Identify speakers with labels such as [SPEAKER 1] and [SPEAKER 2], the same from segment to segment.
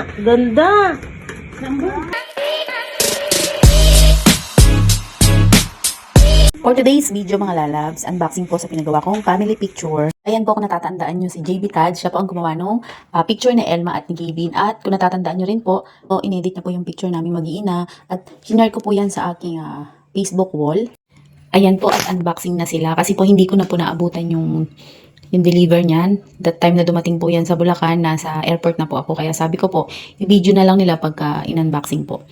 [SPEAKER 1] Ganda.
[SPEAKER 2] For today's video mga lalabs, unboxing po sa pinagawa kong family picture. Ayan po kung natatandaan nyo si JB Tad, siya po ang gumawa nung picture ni Elma at ni Kevin. At kung natatandaan nyo rin po, inedit na po yung picture namin mag-iina at sinare ko po yan sa aking Facebook wall. Ayan po at unboxing na sila kasi po hindi ko na po naabutan yung deliver niyan. That time na dumating po yan sa Bulacan, nasa airport na po ako. Kaya sabi ko po, i-video na lang nila pagka in-unboxing po.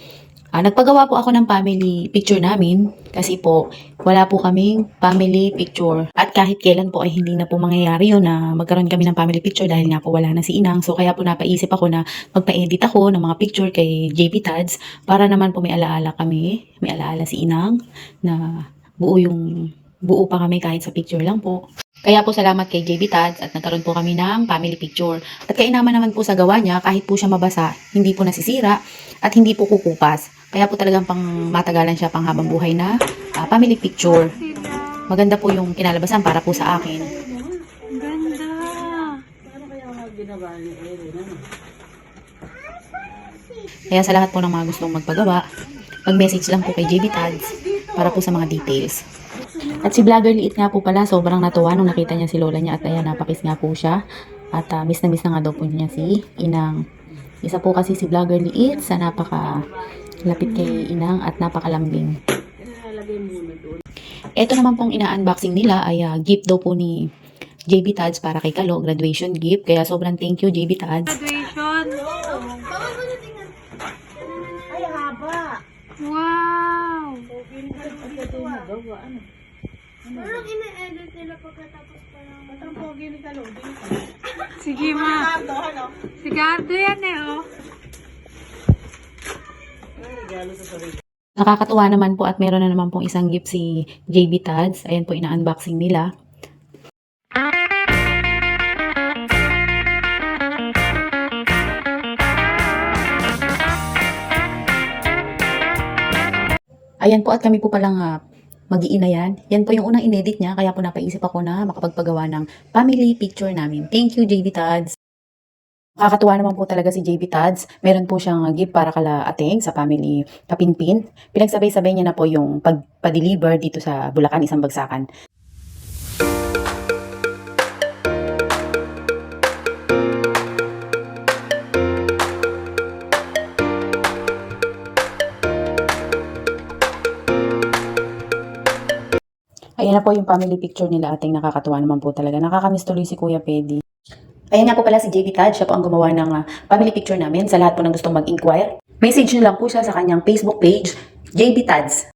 [SPEAKER 2] Nagpagawa po ako ng family picture namin kasi po wala po kaming family picture. At kahit kailan po ay hindi na po mangyayari yun na magkaroon kami ng family picture dahil nga po wala na si Inang. So kaya po napaisip ako na magpa-edit ako ng mga picture kay JB Tads para naman po may alaala kami. May alaala si Inang na buo pa kami kahit sa picture lang po. Kaya po salamat kay JB Tads at nagkaroon po kami ng family picture. At kainaman naman po sa gawa niya, kahit po siya mabasa, hindi po nasisira at hindi po kukupas. Kaya po talagang pang matagalan siya pang habang buhay na family picture. Maganda po yung kinalabasan para po sa akin.
[SPEAKER 1] Ganda.
[SPEAKER 2] Kaya sa lahat po ng mga gustong magpagawa, mag-message lang po kay JB Tads para po sa mga details. At si Vlogger Liit nga po pala, sobrang natuwa nung nakita niya si lola niya at ayan, napakis nga po siya. At miss na nga daw po niya si Inang. Isa po kasi si Vlogger Liit sa napaka-lapit kay Inang at napakalambing. Ito naman pong ina-unboxing nila ay gift daw po ni JB Tads para kay Kalo, graduation gift. Kaya sobrang thank you JB Tads.
[SPEAKER 1] Graduation.
[SPEAKER 3] Ay, haba.
[SPEAKER 1] Wow.
[SPEAKER 3] Parang ina-edit nila pagkatapos pa lang.
[SPEAKER 1] Ang pogi ni Kalo. Sige ma. Sigardo yan oh.
[SPEAKER 2] Nakakatuwa naman po at meron na naman pong isang gift si JB Tads. Ayan po ina-unboxing nila. Ayan po at kami po palang mag-iina yan. Yan po yung unang inedit niya kaya po napaisip ako na makapagpagawa ng family picture namin. Thank you JB Tads. Nakakatuwa naman po talaga si JB Tads. Meron po siyang gift para kala Ateng sa family Kapinpin. Pinagsabay-sabay niya na po yung pagpa-deliver dito sa Bulacan, isang bagsakan. Ayan na po yung family picture nila Ateng. Nakakatuwa naman po talaga. Nakakamiss tuloy si Kuya Pedi. Ayan nga po pala si JB Tads, siya po ang gumawa ng family picture namin. Sa lahat po ng gustong mag-inquire, message nyo lang po siya sa kanyang Facebook page, JB Tads.